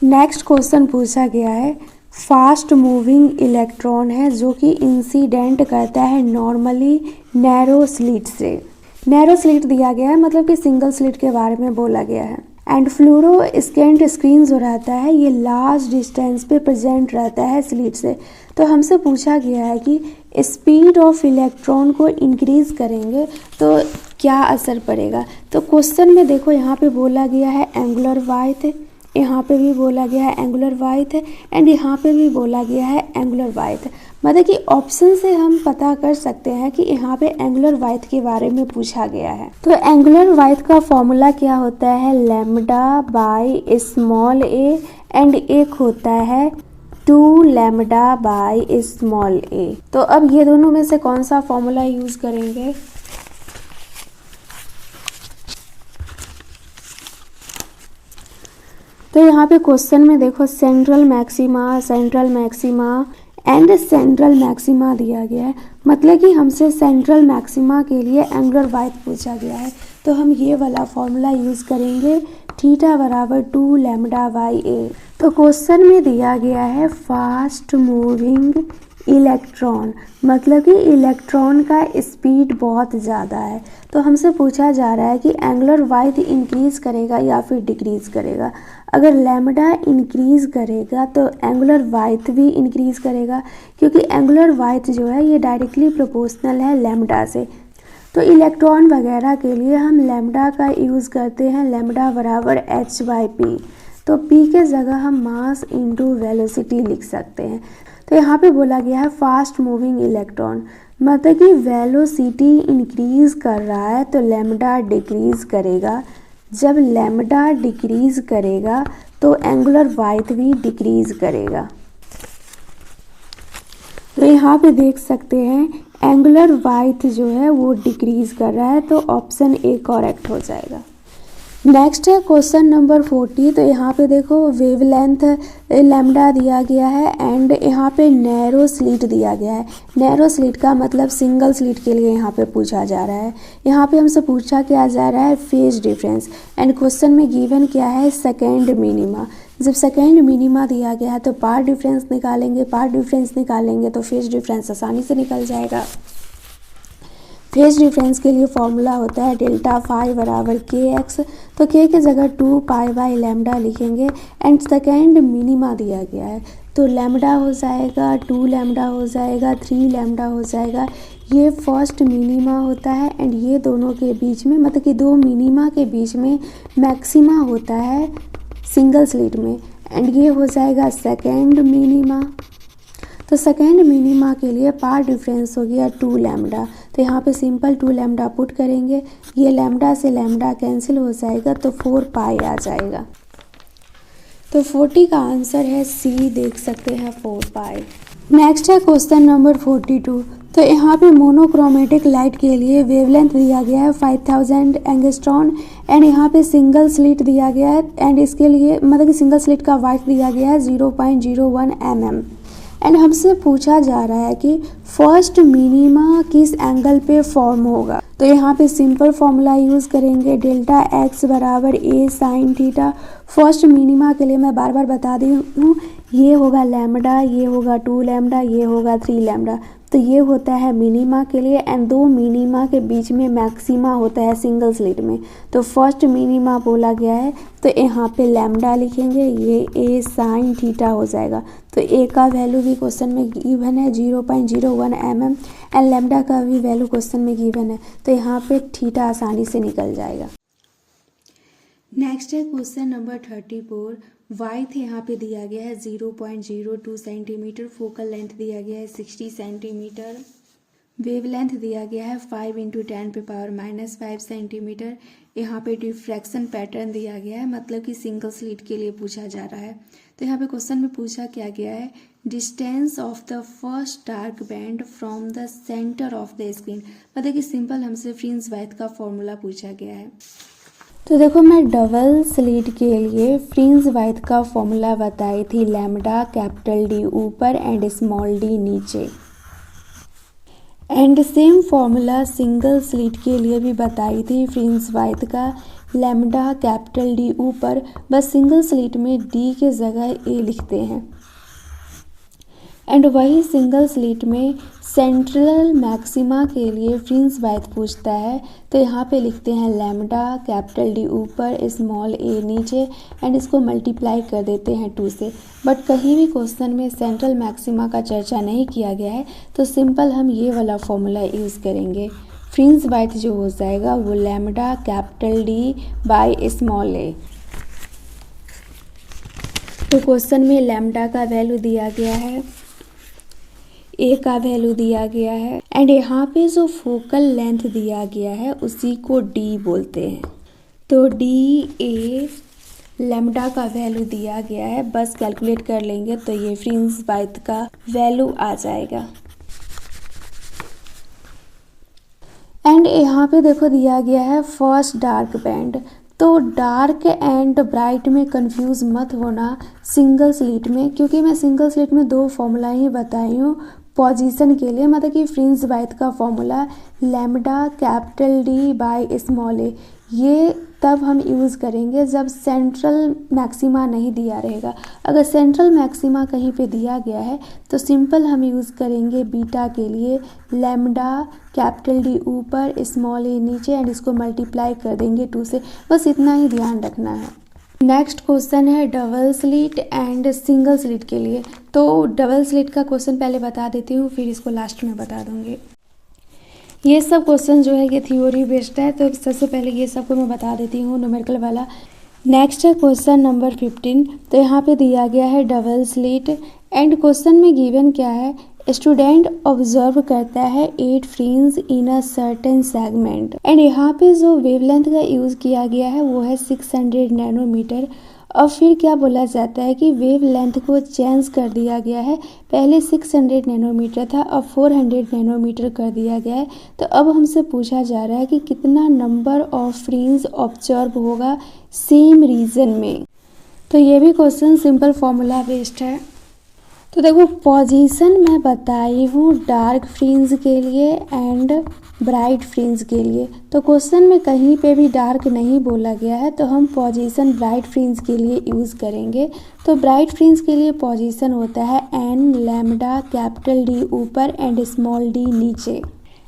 Next question पूछा गया है, फास्ट मूविंग इलेक्ट्रॉन है जो कि इंसिडेंट करता है नॉर्मली नैरो स्लिट से। नैरो स्लिट दिया गया है, मतलब कि सिंगल स्लिट के बारे में बोला गया है। एंड फ्लोरोसेंट स्क्रीन जो रहता है ये लार्ज डिस्टेंस पे प्रेजेंट रहता है स्लिट से। तो हमसे पूछा गया है कि स्पीड ऑफ इलेक्ट्रॉन को इंक्रीज करेंगे तो क्या असर पड़ेगा। तो क्वेश्चन में देखो यहाँ पे बोला गया है एंगुलर वाइथ, यहाँ पे भी बोला गया है एंगुलर वाइथ एंड यहाँ पे भी बोला गया है एंगुलर वाइथ। मतलब कि ऑप्शन से हम पता कर सकते हैं कि यहाँ पे एंगुलर वाइथ के बारे में पूछा गया है। तो एंगुलर वाइथ का फॉर्मूला क्या होता है, lambda by small A and एक होता है 2 लैम्डा बाई स्मॉल ए। तो अब ये दोनों में से कौन सा फॉर्मूला यूज करेंगे। तो यहाँ पे क्वेश्चन में देखो central maxima and central maxima दिया गया है, मतलब कि हमसे सेंट्रल मैक्सिमा के लिए एंगुलर वाइथ पूछा गया है। तो हम ये वाला फॉर्मूला यूज़ करेंगे, थीटा बराबर 2 लैम्डा बाई ए। तो क्वेश्चन में दिया गया है फास्ट मूविंग इलेक्ट्रॉन, मतलब कि इलेक्ट्रॉन का स्पीड बहुत ज़्यादा है। तो हमसे पूछा जा रहा है कि एंगुलर वाइथ इंक्रीज करेगा या फिर डिक्रीज करेगा। अगर लैम्डा इंक्रीज करेगा तो एंगुलर वाइथ भी इंक्रीज करेगा, क्योंकि एंगुलर वाइथ जो है ये डायरेक्टली प्रोपोर्शनल है लैम्डा से। तो इलेक्ट्रॉन वगैरह के लिए हम लैम्डा का यूज़ करते हैं, लैम्डा बराबर h/p। तो p के जगह हम मास इंटू वेलोसिटी लिख सकते हैं। तो यहाँ पे बोला गया है फास्ट मूविंग इलेक्ट्रॉन, मतलब कि वेलोसिटी इंक्रीज कर रहा है तो लैम्डा डिक्रीज करेगा। जब लैम्डा डिक्रीज करेगा तो एंगुलर वाइथ भी डिक्रीज करेगा। तो यहाँ पे देख सकते हैं एंगुलर वाइथ जो है वो डिक्रीज कर रहा है, तो ऑप्शन ए करेक्ट हो जाएगा। नेक्स्ट है क्वेश्चन नंबर 40। तो यहाँ पे देखो वेवलेंथ लैम्डा दिया गया है एंड यहाँ पे नैरो स्लिट दिया गया है। नैरो स्लिट का मतलब सिंगल स्लिट के लिए यहाँ पे पूछा जा रहा है। यहाँ पे हमसे पूछा क्या जा रहा है, फेज डिफरेंस। एंड क्वेश्चन में गिवन क्या है, सेकेंड मिनिमा। जब सेकेंड मिनिमा दिया गया है तो पार्ट डिफरेंस निकालेंगे तो फेज डिफरेंस आसानी से निकल जाएगा। फेज डिफरेंस के लिए फॉर्मूला होता है डेल्टा फाई बराबर के एक्स। तो के जगह 2 पाई बाई लैम्डा लिखेंगे एंड सेकेंड मिनिमा दिया गया है तो लैम्डा हो जाएगा, 2 लैम्डा हो जाएगा, 3 लैम्डा हो जाएगा। ये फर्स्ट मिनिमा होता है एंड ये दोनों के बीच में, मतलब कि दो मिनिमा के बीच में मैक्सिमा होता है सिंगल स्लिट में, एंड ये हो जाएगा सेकेंड मिनिमा। तो सेकेंड मिनिमा के लिए पार्ट डिफरेंस हो गया 2 लैम्डा। तो यहाँ पे सिंपल 2 लैम्डा पुट करेंगे, ये लैम्डा से लैम्डा कैंसिल हो जाएगा तो 4 पाई आ जाएगा। तो 40 का आंसर है सी, देख सकते हैं 4 पाई। नेक्स्ट है क्वेश्चन नंबर 42। तो यहाँ पे मोनोक्रोमेटिक लाइट के लिए वेवलेंथ दिया गया है 5000 एंगस्ट्रॉन एंड यहाँ पे सिंगल स्लिट दिया गया है एंड इसके लिए मतलब कि सिंगल स्लिट का वाइट दिया गया है 0.01 mm। एंड हमसे पूछा जा रहा है कि फर्स्ट मिनिमा किस एंगल पे फॉर्म होगा। तो यहाँ पे सिंपल फॉर्मूला यूज़ करेंगे, डेल्टा एक्स बराबर ए साइन थीटा। फर्स्ट मिनिमा के लिए मैं बार बार बता दी हूँ, ये होगा लैम्डा, ये होगा 2 लैम्डा, ये होगा 3 लैम्डा। तो ये होता है मिनिमा के लिए एंड दो मिनिमा के बीच में मैक्सिमा होता है सिंगल स्लिट में। तो फर्स्ट मिनिमा बोला गया है तो यहाँ पे लैम्डा लिखेंगे, ये ए साइन थीटा हो जाएगा। तो ए का वैल्यू भी क्वेश्चन में गिवन है 0.01 mm एंड लैम्डा का भी वैल्यू क्वेश्चन में गिवन है, तो यहाँ पे थीटा आसानी से निकल जाएगा। नेक्स्ट है क्वेश्चन नंबर 34। वाइथ यहाँ पे दिया गया है 0.02 सेंटीमीटर, फोकल लेंथ दिया गया है 60 सेंटीमीटर, वेवलेंथ दिया गया है 5 × 10⁻⁻5 सेंटीमीटर। यहाँ पे डिफ्रैक्शन पैटर्न दिया गया है, मतलब कि सिंगल स्लिट के लिए पूछा जा रहा है। तो यहाँ पे क्वेश्चन में पूछा क्या गया है, distance of the first dark banned from the centre of the screen. मतलब कि सिंपल हमसे फ्रिंज वाइथ का फॉर्मूला पूछा गया है। तो देखो मैं डबल स्लिट के लिए फ्रिंज वाइथ का फॉर्मूला बताई थी, लैम्डा कैपिटल डी ऊपर एंड स्मॉल डी नीचे। And same formula single slit के लिए भी बताई थी फ्रिंज वाइथ का, लैम्डा कैपिटल डी ऊपर बस सिंगल स्लिट में डी के जगह ए लिखते हैं, एंड वही सिंगल स्लिट में सेंट्रल मैक्सिमा के लिए फ्रिंज वाइथ पूछता है तो यहाँ पे लिखते हैं लैम्डा कैपिटल डी ऊपर स्मॉल ए नीचे, एंड इसको मल्टीप्लाई कर देते हैं 2 से। बट कहीं भी क्वेश्चन में सेंट्रल मैक्सिमा का चर्चा नहीं किया गया है तो सिंपल हम ये वाला फॉर्मूला यूज़ करेंगे। फ्रिंज वाइथ जो हो जाएगा वो lambda capital D by small a. तो क्वेश्चन में लैम्डा का वैल्यू दिया गया है, ए का वैल्यू दिया गया है, एंड यहाँ पे जो फोकल लेंथ दिया गया है उसी को डी बोलते हैं। तो डी ए लैम्डा का वैल्यू दिया गया है, बस कैलकुलेट कर लेंगे तो ये फ्रिंज वाइथ का वैल्यू आ जाएगा। एंड यहाँ पे देखो दिया गया है फर्स्ट डार्क बैंड। तो डार्क एंड ब्राइट में कंफ्यूज मत होना सिंगल स्लिट में, क्योंकि मैं सिंगल स्लिट में 2 फॉर्मूला ही बताई हूँ पोजीशन के लिए, मतलब कि फ्रिंज वाइथ का formula lambda capital D by small a, ये तब हम यूज़ करेंगे जब सेंट्रल मैक्सिमा नहीं दिया रहेगा। अगर सेंट्रल मैक्सिमा कहीं पे दिया गया है तो सिंपल हम यूज़ करेंगे बीटा के लिए लैम्डा कैपिटल डी ऊपर स्मॉल ए नीचे, एंड इसको मल्टीप्लाई कर देंगे 2 से। बस इतना ही ध्यान रखना है। नेक्स्ट क्वेश्चन है double slit and single slit के लिए। तो डबल स्लिट का क्वेश्चन पहले बता देती हूँ, फिर इसको लास्ट में बता दूँगी। ये सब क्वेश्चन जो है ये थ्योरी बेस्ड है, तो सबसे पहले ये सब को मैं बता देती हूँ न्यूमेरिकल वाला। नेक्स्ट है क्वेश्चन नंबर 15। तो यहाँ पे दिया गया है डबल स्लिट, एंड क्वेश्चन में गिवन क्या है, स्टूडेंट ऑब्जर्व करता है 8 fringe in a certain segment, and यहाँ पे जो वेवलेंथ का यूज़ किया गया है वो है 600 नैनोमीटर। अब फिर क्या बोला जाता है कि वेव लेंथ को चेंज कर दिया गया है, पहले 600 नैनोमीटर था अब 400 नैनोमीटर कर दिया गया है। तो अब हमसे पूछा जा रहा है कि कितना नंबर ऑफ फ्रिंज ऑब्जर्व होगा सेम रीजन में। तो ये भी क्वेश्चन सिंपल फॉर्मूला बेस्ड है। तो देखो पोजीशन मैं बताई हूँ डार्क फ्रिंज के लिए एंड ब्राइट फ्रिंज के लिए। तो क्वेश्चन में कहीं पे भी डार्क नहीं बोला गया है तो हम पोजीशन ब्राइट फ्रिंज के लिए यूज़ करेंगे। तो ब्राइट फ्रिंज के लिए पोजीशन होता है एन लैम्डा कैपिटल डी ऊपर एंड स्मॉल डी नीचे।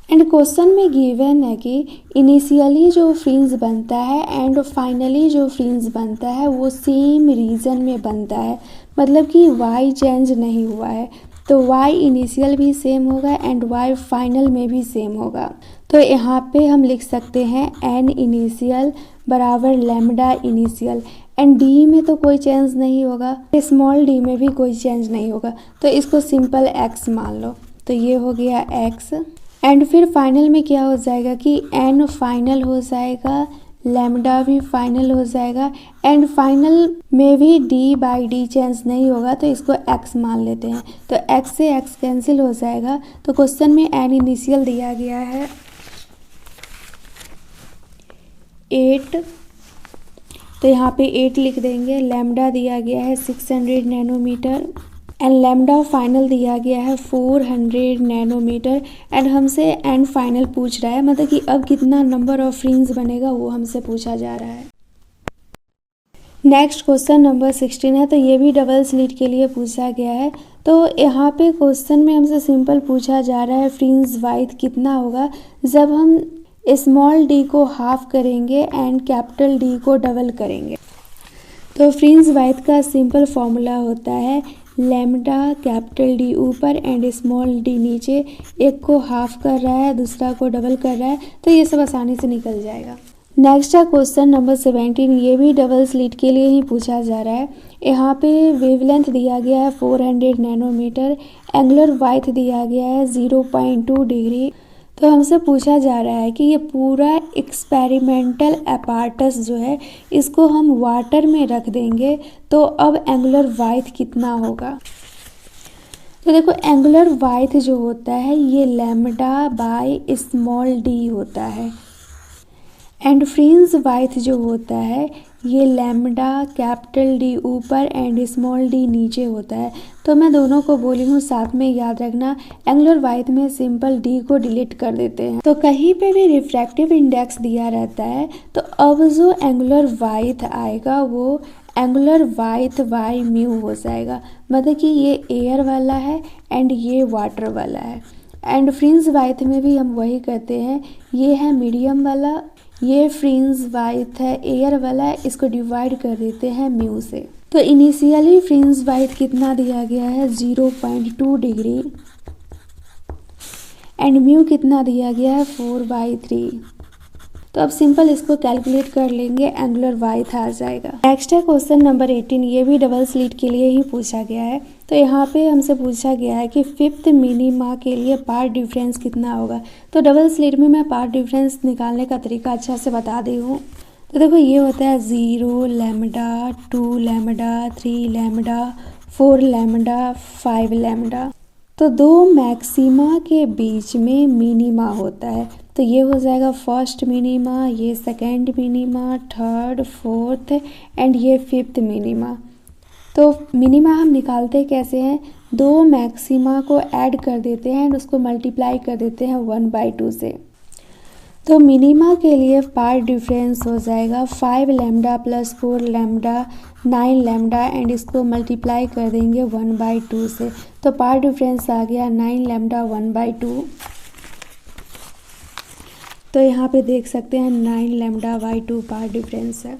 एंड क्वेश्चन में गिवन है कि इनिशियली जो फ्रिंज बनता है एंड फाइनली जो फ्रिंज बनता है वो सेम रीजन में बनता है, मतलब कि वाई चेंज नहीं हुआ है। तो वाई इनिशियल भी सेम होगा एंड वाई फाइनल में भी सेम होगा। तो यहाँ पे हम लिख सकते हैं एन इनिशियल बराबर लैम्डा इनिशियल, एंड डी में तो कोई चेंज नहीं होगा, स्मॉल डी में भी कोई चेंज नहीं होगा, तो इसको सिंपल एक्स मान लो। तो ये हो गया एक्स, एंड फिर फाइनल में क्या हो जाएगा कि एन फाइनल हो जाएगा, लैम्डा भी फाइनल हो जाएगा, एंड फाइनल में भी डी बाई डी चेंज नहीं होगा, तो इसको एक्स मान लेते हैं। तो एक्स से एक्स कैंसिल हो जाएगा। तो क्वेश्चन में एन इनिशियल दिया गया है 8, तो यहाँ पे 8 लिख देंगे। लैम्डा दिया गया है 600 नैनोमीटर एंड लैम्डा फाइनल दिया गया है 400 नैनोमीटर, एंड हमसे एन फाइनल पूछ रहा है, मतलब कि अब कितना नंबर ऑफ फ्रिंज बनेगा वो हमसे पूछा जा रहा है। नेक्स्ट क्वेश्चन नंबर 16 है। तो ये भी डबल स्लिट के लिए पूछा गया है। तो यहाँ पे क्वेश्चन में हमसे सिंपल पूछा जा रहा है फ्रिंज वाइथ कितना होगा जब हम स्मॉल डी को हाफ करेंगे एंड कैपिटल डी को डबल करेंगे। तो फ्रिंज वाइथ का सिंपल फॉर्मूला होता है लैम्डा कैपिटल डी ऊपर एंड स्मॉल डी नीचे, एक को हाफ कर रहा है दूसरा को डबल कर रहा है, तो ये सब आसानी से निकल जाएगा। नेक्स्ट है क्वेश्चन नंबर 17। ये भी डबल स्लिट के लिए ही पूछा जा रहा है। यहाँ पे वेवलेंथ दिया गया है 400 नैनोमीटर, एंगुलर वाइथ दिया गया है 0.2 डिग्री। तो हमसे पूछा जा रहा है कि ये पूरा एक्सपेरिमेंटल अपार्टस जो है इसको हम वाटर में रख देंगे तो अब एंगुलर वाइथ कितना होगा। तो देखो एंगुलर वाइथ जो होता है ये लैम्डा बाय स्मॉल डी होता है, एंड फ्रिंज वाइथ जो होता है ये लैम्डा कैपिटल डी ऊपर एंड स्मॉल डी नीचे होता है। तो मैं दोनों को बोली हूँ, साथ में याद रखना एंगुलर वाइथ में सिंपल डी को डिलीट कर देते हैं। तो कहीं पे भी रिफ्रैक्टिव इंडेक्स दिया रहता है तो अब जो एंगुलर वाइथ आएगा वो एंगुलर वाइथ बाई म्यू हो जाएगा। मतलब कि ये एयर वाला है एंड ये वाटर वाला है। एंड फ्रिंज वाइथ में भी हम वही करते हैं, ये है मीडियम वाला, ये फ्रिंज वाइथ है एयर वाला है, इसको डिवाइड कर देते हैं म्यू से। तो इनिशियली फ्रिंज वाइथ कितना दिया गया है 0.2 डिग्री एंड म्यू कितना दिया गया है 4/3। तो अब सिंपल इसको कैलकुलेट कर लेंगे, एंगुलर वाइथ आ जाएगा। नेक्स्ट है क्वेश्चन नंबर 18, ये भी डबल स्लिट के लिए ही पूछा गया है। तो यहाँ पे हमसे पूछा गया है कि फिफ्थ मिनीमा के लिए पार्ट डिफरेंस कितना होगा। तो डबल स्लिट में मैं पार्ट डिफरेंस निकालने का तरीका अच्छा से बता दी हूँ। तो देखो ये होता है 0 lambda, 2 lambda, 3 lambda, 4 lambda, 5 lambda. तो दो मैक्सिमा के बीच में मिनीमा होता है। तो ये हो जाएगा फर्स्ट मिनीमा, ये second minima, third, fourth and ये फिफ्थ मिनीमा। तो मिनीमा हम निकालते कैसे हैं, दो मैक्सिमा को ऐड कर देते हैं एंड उसको मल्टीप्लाई कर देते हैं 1/2 से। तो मिनीमा के लिए पार्ट डिफरेंस हो जाएगा 5 lambda plus 4 lambda 9 lambda and इसको मल्टीप्लाई कर देंगे 1/2 से। तो पार्ट डिफरेंस आ गया 9 लैम्डा 1/2। तो यहाँ पे देख सकते हैं 9 लैम्डा बाई 2 पार्ट डिफरेंस है।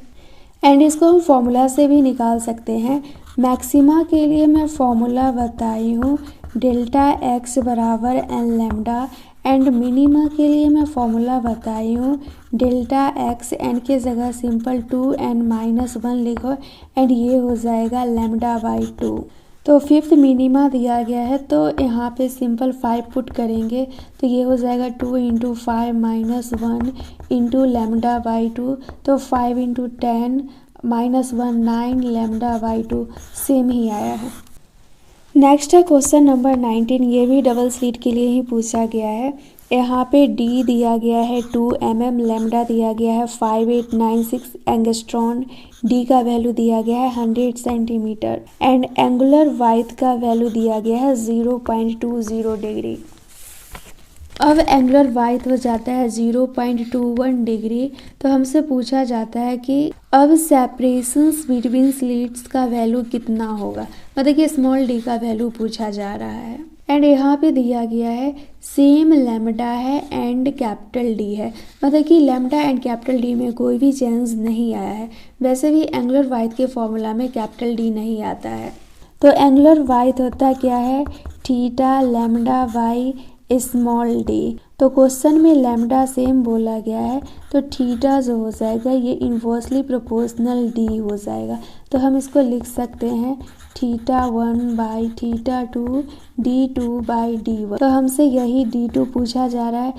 एंड इसको हम फॉर्मूला से भी निकाल सकते हैं। मैक्सिमा के लिए मैं फॉर्मूला बताई हूँ डेल्टा एक्स बराबर एन लैम्डा एंड मिनीमा के लिए मैं फॉर्मूला बताई हूँ डेल्टा एक्स एन के जगह सिंपल 2n-1 लिखो एंड ये हो जाएगा लैम्डा बाई 2। तो फिफ्थ मिनीमा दिया गया है तो यहाँ पे सिंपल 5 पुट करेंगे तो ये हो जाएगा 2 × 5 - 1 इंटू लैम्डा बाई 2। तो 5 × 10 - 1 9 लैम्डा बाई 2 सेम ही आया है। नेक्स्ट है क्वेश्चन नंबर 19, ये भी डबल स्लिट के लिए ही पूछा गया है। यहाँ पे डी दिया गया है 2 mm, लैम्डा दिया गया है 5896 एंगस्ट्रॉन, डी का वैल्यू दिया गया है 100 सेंटीमीटर एंड एंगुलर वाइथ का वैल्यू दिया गया है 0.20 डिग्री। अब एंगुलर वाइथ हो जाता है 0.21 डिग्री। तो हमसे पूछा जाता है कि अब सेपरेशंस बिटवीन स्लिट्स का वैल्यू कितना होगा। मतलब कि स्मॉल डी का वैल्यू पूछा जा रहा है एंड यहाँ पे दिया गया है सेम लैम्डा है एंड कैपिटल डी है। मतलब कि लैम्डा एंड कैपिटल डी में कोई भी चेंज नहीं आया है। वैसे भी एंगुलर वाइथ के फॉर्मूला में कैपिटल डी नहीं आता है। तो एंगुलर वाइथ होता क्या है theta lambda by small D. तो क्वेश्चन में लैम्डा सेम बोला गया है तो थीटा जो हो जाएगा ये इन्वर्सली प्रोपोर्शनल डी हो जाएगा। तो हम इसको लिख सकते हैं theta 1 by theta 2 D2 by D1। तो हमसे यही D2 पूछा जा रहा है